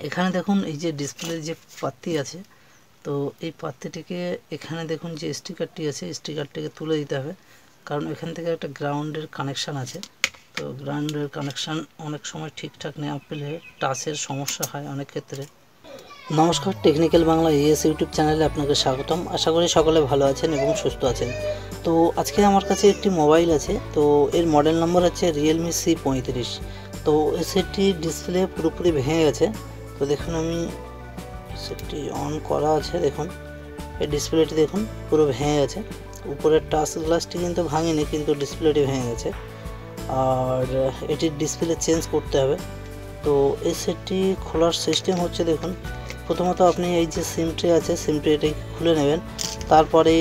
এখানে দেখুন এই যে ডিসপ্লে যে পাত্তি আছে, তো এই পাত্তিটিকে এখানে দেখুন যে স্টিকারটি আছে, স্টিকারটিকে তুলে দিতে হবে, কারণ এখান থেকে একটা গ্রাউন্ডের কানেকশান আছে। তো গ্রাউন্ডের কানেকশান অনেক সময় ঠিকঠাক না পেলে টাচের সমস্যা হয় অনেক ক্ষেত্রে। নমস্কার, টেকনিক্যাল বাংলা এএস ইউটিউব চ্যানেলে আপনাকে স্বাগতম। আশা করি সকলে ভালো আছেন এবং সুস্থ আছেন। তো আজকে আমার কাছে একটি মোবাইল আছে, তো এর মডেল নম্বর হচ্ছে রিয়েলমি C35। তো সেটটির ডিসপ্লে পুরোপুরি ভেঙে গেছে। তো দেখুন আমি সেটটি অন করা আছে, দেখুন এই ডিসপ্লেটি দেখুন পুরো ভেঙে গেছে। উপরের টাচ গ্লাসটি কিন্তু ভাঙেনি, কিন্তু ডিসপ্লেটি ভেঙে গেছে। আর এটির ডিসপ্লে চেঞ্জ করতে হবে। তো এই সেটটি খোলার সিস্টেম হচ্ছে, দেখুন প্রথমত আপনি এই যে সিম ট্রে আছে, সিম ট্রে এটাকে খুলে নেবেন। তারপরে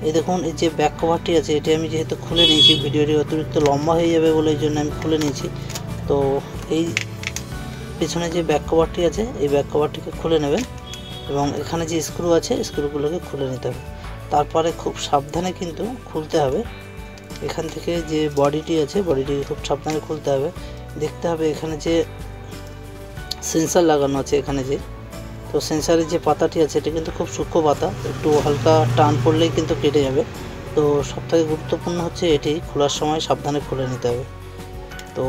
এই দেখুন এই যে ব্যাক কভারটি আছে, এটি আমি যেহেতু খুলে নিয়েছি, ভিডিওটি অতিরিক্ত লম্বা হয়ে যাবে বলে এই জন্য আমি খুলে নিয়েছি। তো এই পেছনে যে ব্যাক কভারটি আছে, এই ব্যাক কভারটিকে খুলে নেবেন এবং এখানে যে স্ক্রু আছে, স্ক্রুগুলোকে খুলে নিতে হবে। তারপরে খুব সাবধানে কিন্তু খুলতে হবে। এখান থেকে যে বডিটি আছে, বডিটিকে খুব সাবধানে খুলতে হবে। দেখতে হবে এখানে যে সেন্সার লাগানো আছে, এখানে যে, তো সেন্সারের যে পাতাটি আছে এটা কিন্তু খুব সূক্ষ্ম পাতা, একটু হালকা টান পড়লেই কিন্তু কেটে যাবে। তো সবথেকে গুরুত্বপূর্ণ হচ্ছে এটি খোলার সময় সাবধানে খুলে নিতে হবে। তো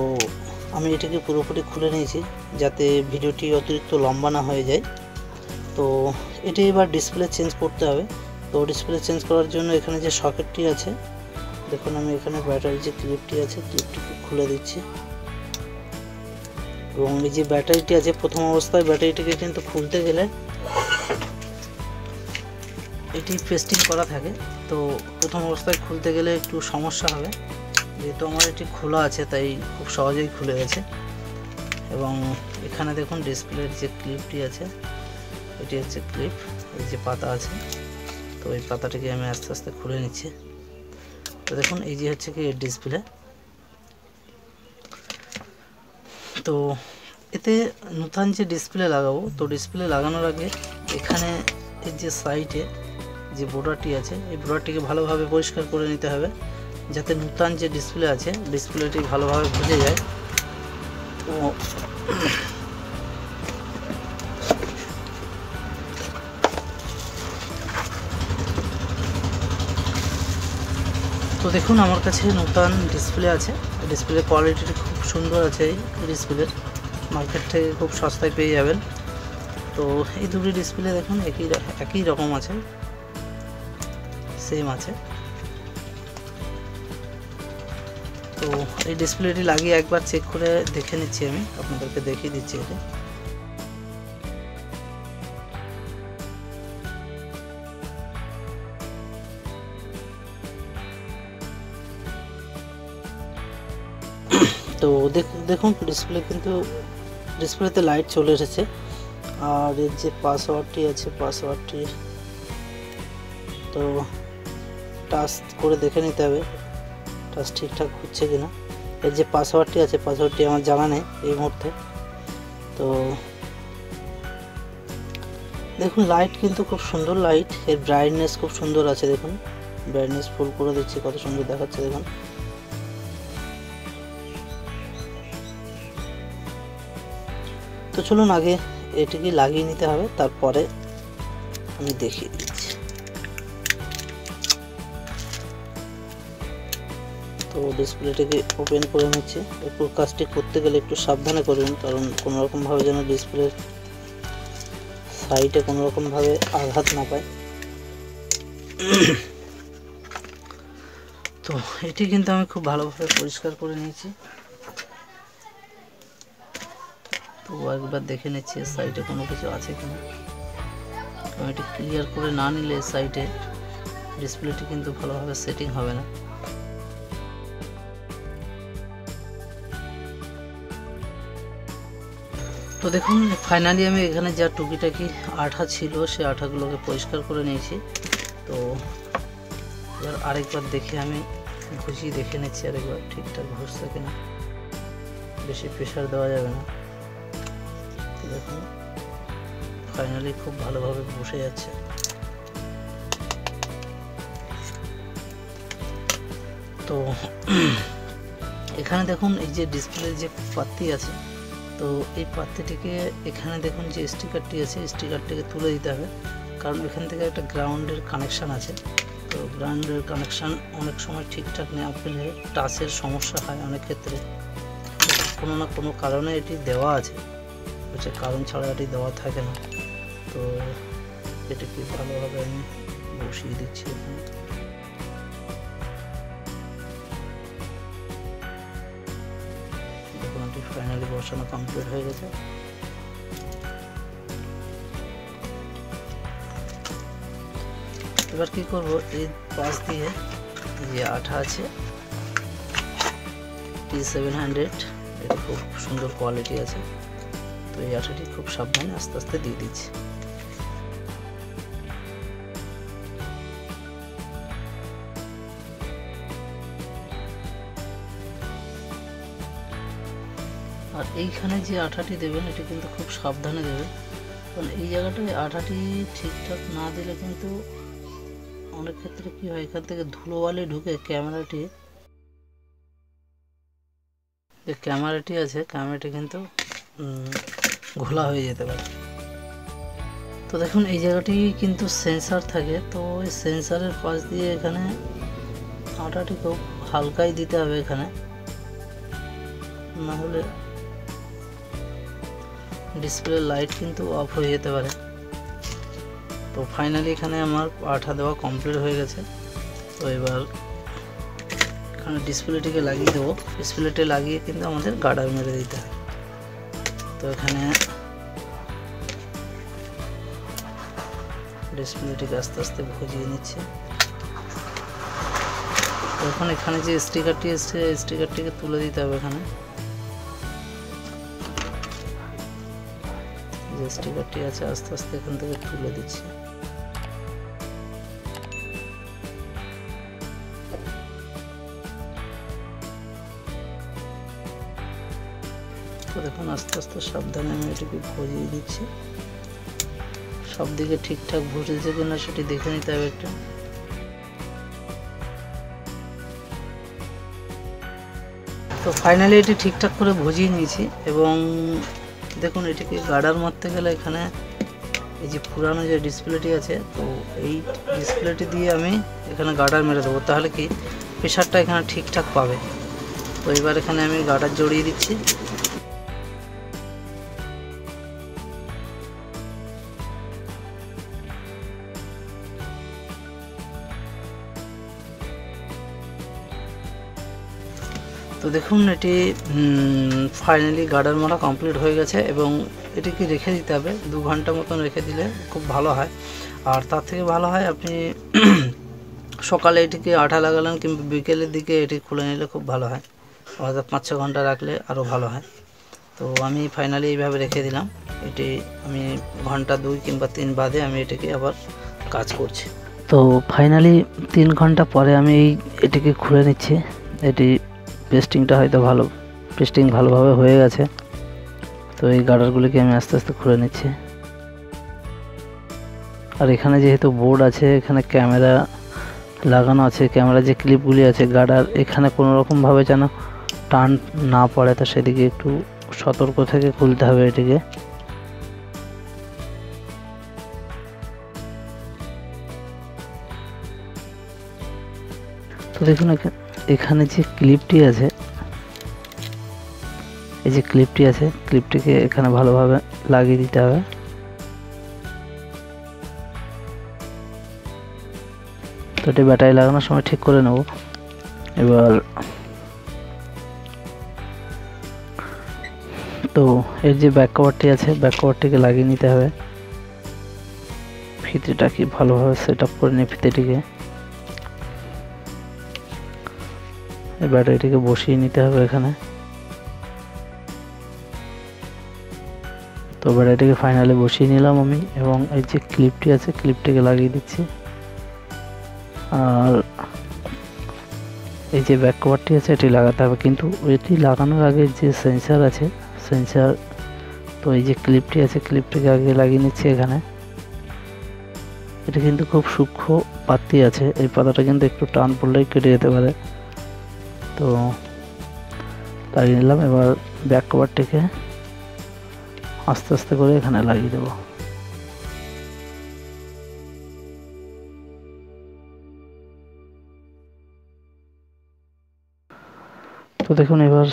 আমি এটিকে পুরোপুরি খুলে নিয়েছি যাতে ভিডিওটি অতিরিক্ত লম্বা না হয়ে যায়। তো এটি এবার ডিসপ্লে চেঞ্জ করতে হবে। তো ডিসপ্লে চেঞ্জ করার জন্য এখানে যে সকেটটি আছে, দেখুন আমি এখানে ব্যাটারি যে ক্লিপটি আছে, ক্লিপটিকে খুলে দিচ্ছি। এবং এই যে ব্যাটারিটি আছে, প্রথম অবস্থায় ব্যাটারিটিকে কিন্তু খুলতে গেলে এটি পেস্টিং করা থাকে। তো প্রথম অবস্থায় খুলতে গেলে একটু সমস্যা হবে, যেহেতু আমার এটি খোলা আছে তাই খুব সহজেই খুলে গেছে। এবং এখানে দেখুন ডিসপ্লের যে ক্লিপটি আছে, এটি হচ্ছে ক্লিপ, এই যে পাতা আছে, তো এই পাতাটিকে আমি আস্তে আস্তে খুলে নিচ্ছি। তো দেখুন এই যে হচ্ছে কি ডিসপ্লে। তো এতে নতুন যে ডিসপ্লে লাগাবো, তো ডিসপ্লে লাগানোর আগে এখানে এই যে সাইডে যে বোর্ডারটি আছে, এই বোর্ডারটিকে ভালোভাবে পরিষ্কার করে নিতে হবে, যাতে নতুন যে ডিসপ্লে আছে ডিসপ্লেটি ভালোভাবে বুঝে যায়। তো দেখুন আমার কাছে নতুন ডিসপ্লে আছে, ডিসপ্লে কোয়ালিটিটি খুব সুন্দর আছে। এই ডিসপ্লের মার্কেট থেকে খুব সস্তায় পেয়ে যাবেন। তো এই দুটি ডিসপ্লে দেখুন একই রকম আছে, সেম আছে। তো এই ডিসপ্লেটি লাগিয়ে একবার চেক করে দেখে নিচ্ছি, আমি আপনাদেরকে দেখিয়ে দিচ্ছি এটা। তো দেখুন ডিসপ্লেতে লাইট চলে এসেছে। আর এর যে পাসওয়ার্ডটি আছে, পাসওয়ার্ডটি তো টাচ করে দেখে নিতে হবে টাচ ঠিকঠাক হচ্ছে কিনা। এর যে পাসওয়ার্ডটি আছে, পাসওয়ার্ডটি আমার জানা নেই এই মুহূর্তে। তো দেখুন লাইট কিন্তু খুব সুন্দর লাইট, এর ব্রাইটনেস খুব সুন্দর আছে। দেখুন ব্রাইটনেস ফুল করে দিচ্ছি, কত সুন্দর দেখাচ্ছে দেখুন। তো চলুন আগে এটিকে লাগিয়ে নিতে হবে, তারপরে আমি দেখিয়ে দিচ্ছি। তো ডিসপ্লেটাকে ওপেন করে নিচ্ছি। একটু কাজটি করতে গেলে একটু সাবধানে করুন, কারণ কোনোরকমভাবে যেন ডিসপ্লের সাইডে কোনোরকমভাবে আঘাত না পায়। তো এটি কিন্তু আমি খুব ভালোভাবে পরিষ্কার করে নিয়েছি। তো একবার দেখে নিচ্ছি সাইডে কোনো কিছু আছে কিনা। কারণ এটি ক্লিয়ার করে না নিলে সাইডে ডিসপ্লেটি কিন্তু ভালোভাবে সেটিং হবে না। তো দেখুন ফাইনালি আমি এখানে যা টুকিটাকি আঠা ছিল, সে আঠাগুলোকে পরিষ্কার করে নিয়েছি। তো এবার আরেকবার দেখে আমি ঘুষিয়ে দেখে নিচ্ছি আরেকবার ঠিকঠাক ঘুরছে কিনা, বেশি প্রেশার দেওয়া যাবে না। দেখুন ফাইনালি খুব ভালোভাবে বসে যাচ্ছে। তো এখানে দেখুন এই যে ডিসপ্লে যে পাত্তি আছে, তো তো এই পাত্তিটিকে এখানে দেখুন যে স্টিকারটি আছে, স্টিকারটিকে তুলে দিতে হবে, কারণ এখান থেকে একটা গ্রাউন্ডের কানেকশান আছে। তো গ্রাউন্ডের কানেকশান অনেক সময় ঠিকঠাক না পেলে টাচের সমস্যা হয় অনেক ক্ষেত্রে। কোনো না কোনো কারণে এটি দেওয়া আছে, হচ্ছে কারণ ছাড়া এটি দেওয়া থাকে না। তো এটাকে ভালোভাবে আমি বসিয়ে দিচ্ছি এখানে। দোকানটি ফাইনালি বসানো কমপ্লিট হয়ে গেছে। এবার কি করব, এই পাশ দিয়ে যে আঠা আছে T700, এটা খুব সুন্দর কোয়ালিটি আছে। তো এই আঠাটি খুব সাবধানে আস্তে আস্তে দিয়ে দিচ্ছি। আর এইখানে যে আঠাটি দেবেন এটি কিন্তু খুব সাবধানে দেবেন, কারণ এই জায়গাটায় আঠাটি ঠিকঠাক না দিলে কিন্তু অনেক ক্ষেত্রে কি হয়, এখান থেকে ধুলোবালি ঢুকে ক্যামেরাটি আছে, ক্যামেরাটি কিন্তু ঘোলা হয়ে যেতে পারে। তো দেখুন এই জায়গাটি কিন্তু সেন্সার থাকে, তো এই সেন্সারের পাশ দিয়ে এখানে আটাটি খুব হালকাই দিতে হবে এখানে, না হলে ডিসপ্লে লাইট কিন্তু অফ হয়ে যেতে পারে। তো ফাইনালি এখানে আমার আঠা দেওয়া কমপ্লিট হয়ে গেছে। তো এবার এখানে ডিসপ্লেটিকে লাগিয়ে দেবো, ডিসপ্লেটি লাগিয়ে কিন্তু আমাদের গার্ডার মেরে দিতে হয়। তো এখানে ডিসপ্লেটিকে আস্তে আস্তে ভজিয়ে নিচ্ছি। এখন এখানে যে স্টিকারটি এসছে স্টিকারটিকে তুলে দিতে হবে। এখানে যে স্টিকারটি আছে আস্তে আস্তে এখান থেকে তুলে দিচ্ছি। তো দেখুন আস্তে আস্তে সাবধানে আমি এটাকে ভজিয়ে দিচ্ছি। সব দিকে ঠিকঠাক ভুজেছে কিনা সেটি দেখে নিতে হবে একটা। তো ফাইনালি এটি ঠিকঠাক করে ভজিয়ে নিয়েছি এবং দেখুন এটিকে গার্ডার মারতে গেলে এখানে এই যে পুরানো যে ডিসপ্লেটি আছে, তো এই ডিসপ্লেটি দিয়ে আমি এখানে গার্ডার মেরে দেবো, তাহলে কি প্রেশারটা এখানে ঠিকঠাক পাবে। তো এবার এখানে আমি গার্ডার জড়িয়ে দিচ্ছি। তো দেখুন এটি ফাইনালি গার্ডার মারা কমপ্লিট হয়ে গেছে এবং এটিকে রেখে দিতে হবে 2 ঘন্টা মতন রেখে দিলে খুব ভালো হয়। আর তার থেকে ভালো হয় আপনি সকালে এটিকে আঠা লাগালেন কিংবা বিকেলের দিকে এটি খুলে নিলে খুব ভালো হয়, অর্থাৎ 5-6 ঘন্টা রাখলে আরও ভালো হয়। তো আমি ফাইনালি এইভাবে রেখে দিলাম। এটি আমি ঘন্টা 2 কিংবা 3 বাদে আমি এটিকে আবার কাজ করছি। তো ফাইনালি 3 ঘন্টা পরে আমি এটিকে খুলে নিচ্ছি। এটি পেস্টিংটা হয়তো পেস্টিং ভালোভাবে হয়ে গেছে। তো এই গার্ডারগুলিকে আমি আস্তে আস্তে খুলে নিচ্ছি। আর এখানে যেহেতু বোর্ড আছে, এখানে ক্যামেরা লাগানো আছে, ক্যামেরা যে ক্লিপগুলি আছে গার্ডার এখানে কোনো রকমভাবে যেন টান না পড়ে, তো সেদিকে একটু সতর্ক থেকে খুলতে হবে এটিকে। তো দেখুন এখানে যে ক্লিপটি আছে, এই যে ক্লিপটি আছে, ক্লিপটিকে এখানে ভালোভাবে লাগিয়ে দিতে হবে। তো এটি ব্যাটারি লাগানোর সময় ঠিক করে নেব। এবার তো এর যে ব্যাক কভারটি আছে, ব্যাক কভারটিকে লাগিয়ে নিতে হবে। ফিতেটা কি ভালোভাবে সেট আপ করে নিয়ে ফিতেটিকে এই ব্যাটারিটিকে বসিয়ে নিতে হবে এখানে। তো ব্যাটারিটিকে ফাইনালি বসিয়ে নিলাম আমি এবং এই যে ক্লিপটি আছে ক্লিপটিকে লাগিয়ে দিচ্ছি। আর এই যে ব্যাক কভারটি আছে এটি লাগাতে হবে, কিন্তু এটি লাগানোর আগে যে সেন্সার আছে সেন্সার, তো এই যে ক্লিপটি আছে ক্লিপটিকে আগে লাগিয়ে নিচ্ছি এখানে। এটা কিন্তু খুব সূক্ষ্ম পাতি আছে, এই পাতাটা কিন্তু একটু টান পড়লেই কেটে যেতে পারে। তো লাগিয়ে নিলাম। এবার ব্যাক কভারটিকে আস্তে আস্তে করে এখানে লাগিয়ে দেবো। তো দেখুন এবার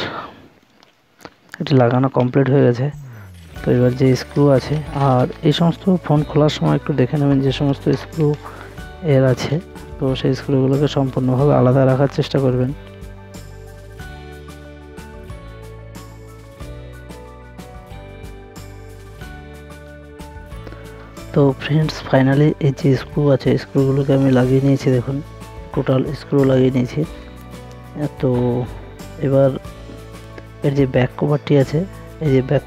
এটি লাগানো কমপ্লিট হয়ে গেছে। তো এবার যে স্ক্রু আছে, আর এই সমস্ত ফোন খোলার সময় একটু দেখে নেবেন যে সমস্ত স্ক্রু এর আছে, তো সেই স্ক্রুগুলোকে সম্পূর্ণভাবে আলাদা রাখার চেষ্টা করবেন। তো ফ্রেন্ডস ফাইনালি এই যে স্ক্রু আছে, স্ক্রুগুলোকে আমি লাগিয়ে নিয়েছি। দেখুন টোটাল স্ক্রু লাগিয়ে নিয়েছি। তো এবার এর যে ব্যাক কভারটি আছে, এই যে ব্যাক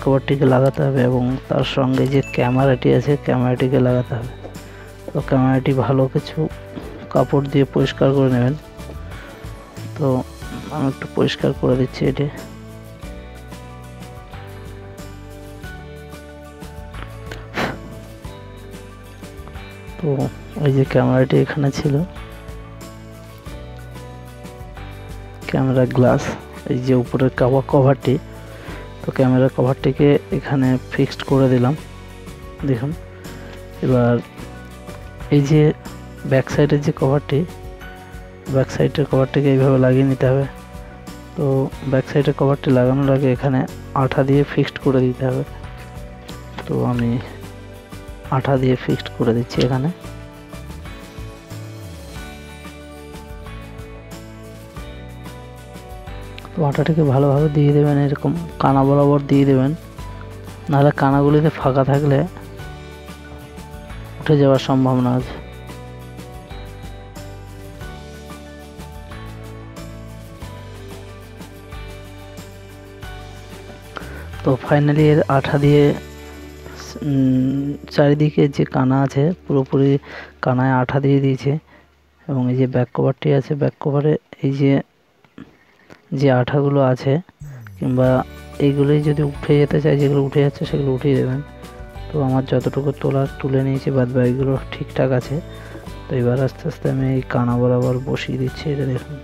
কভারটিকে লাগাতে হবে এবং তার সঙ্গে যে ক্যামেরাটি আছে ক্যামেরাটিকে লাগাতে হবে। তো ক্যামেরাটি ভালো কিছু কাপড় দিয়ে পরিষ্কার করে নেবেন। তো আমি একটু পরিষ্কার করে দিচ্ছি এটি। তো এই যে ক্যামেরাটি এখানে ছিল, ক্যামেরা গ্লাস, এই যে উপরের কভারটি, তো ক্যামেরা কভারটিকে এখানে ফিক্সড করে দিলাম। দেখুন এবার এই যে ব্যাক সাইডের যে কভারটি, ব্যাক সাইডের কভারটিকে এইভাবে লাগিয়ে নিতে হবে। তো ব্যাক সাইডের কভারটি লাগানোর আগে এখানে আঠা দিয়ে ফিক্সড করে দিতে হবে। তো আমি আঠা দিয়ে ফিক্সড করে দিচ্ছি এখানে। তো আটাটাকে ভালোভাবে দিয়ে দেবেন, এরকম কানা বরাবর দিয়ে দেবেন, নাহলে কানাগুলিতে ফাঁকা থাকলে উঠে যাওয়ার সম্ভাবনা আছে। তো ফাইনালি এর আঠা দিয়ে চারিদিকে যে কানা আছে পুরোপুরি কানায় আঠা দিয়ে দিয়েছে। এবং এই যে ব্যাক কভারটি আছে, ব্যাক কভারে এই যে আঠাগুলো আছে কিংবা এইগুলোই যদি উঠে যেতে চাই, যেগুলো উঠে যাচ্ছে সেগুলো উঠিয়ে দেবেন। তো আমার যতটুকু তোলার তুলে নিয়েছি, বাদ বাকিগুলো ঠিকঠাক আছে। তো এবার আস্তে আস্তে আমি এই কানা বরাবর বসিয়ে দিচ্ছি। এটা দেখুন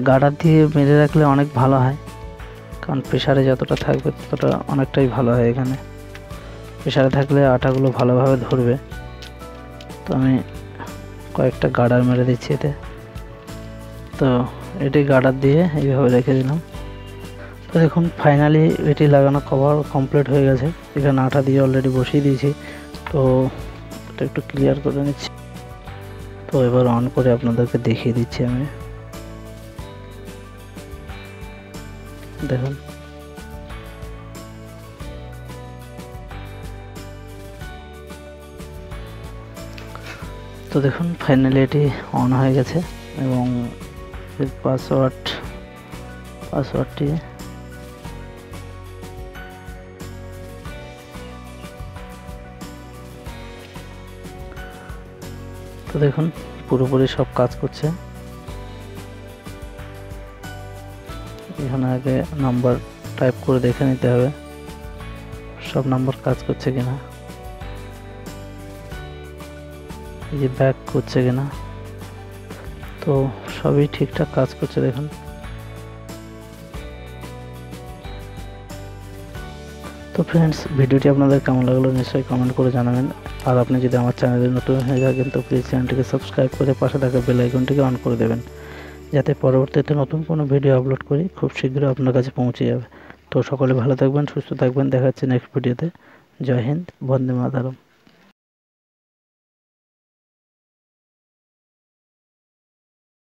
গার্ডার দিয়ে মেরে রাখলে অনেক ভালো হয়, কারণ প্রেসারে যতটা থাকবে ততটা অনেকটাই ভালো হয়। এখানে প্রেসারে থাকলে আটাগুলো ভালোভাবে ধরবে। তো আমি কয়েকটা গার্ডার মেরে দিচ্ছি এতে। তো এটি গার্ডার দিয়ে এইভাবে রেখে দিলাম। তো দেখুন ফাইনালি এটি লাগানো কভার কমপ্লিট হয়ে গেছে। এখানে আঠা দিয়ে অলরেডি বসিয়ে দিয়েছি। তো এটা একটু ক্লিয়ার করে নিচ্ছি। তো এবার অন করে আপনাদেরকে দেখিয়ে দিচ্ছি আমি। দেখুন তো দেখুন ফাইনালি এটি অন হয়ে গেছে এবং পাসওয়ার্ডটি তো দেখুন পুরোপুরি সব কাজ করছে। এখানে আগে নাম্বার টাইপ করে দেখে নিতে হবে সব নাম্বার কাজ করছে কিনা, এই যে ব্যাক করছে কিনা। তো সবই ঠিকঠাক কাজ করছে দেখুন। তো ফ্রেন্ডস ভিডিওটি আপনাদের কেমন লাগলো নিশ্চয়ই কমেন্ট করে জানাবেন। আর আপনি যদি আমার চ্যানেলে নতুন হয়ে থাকেন তো প্লিজ চ্যানেলটিকে সাবস্ক্রাইব করে পাশে থাকা বেল আইকনটিকে অন করে দেবেন, যাতে পরবর্তীতে নতুন কোনো ভিডিও আপলোড করি খুব শীঘ্রই আপনার কাছে পৌঁছে যাবে। তো সকলে ভালো থাকবেন, সুস্থ থাকবেন, দেখা হচ্ছে নেক্সট ভিডিওতে। জয় হিন্দ, বন্দে মাতরম।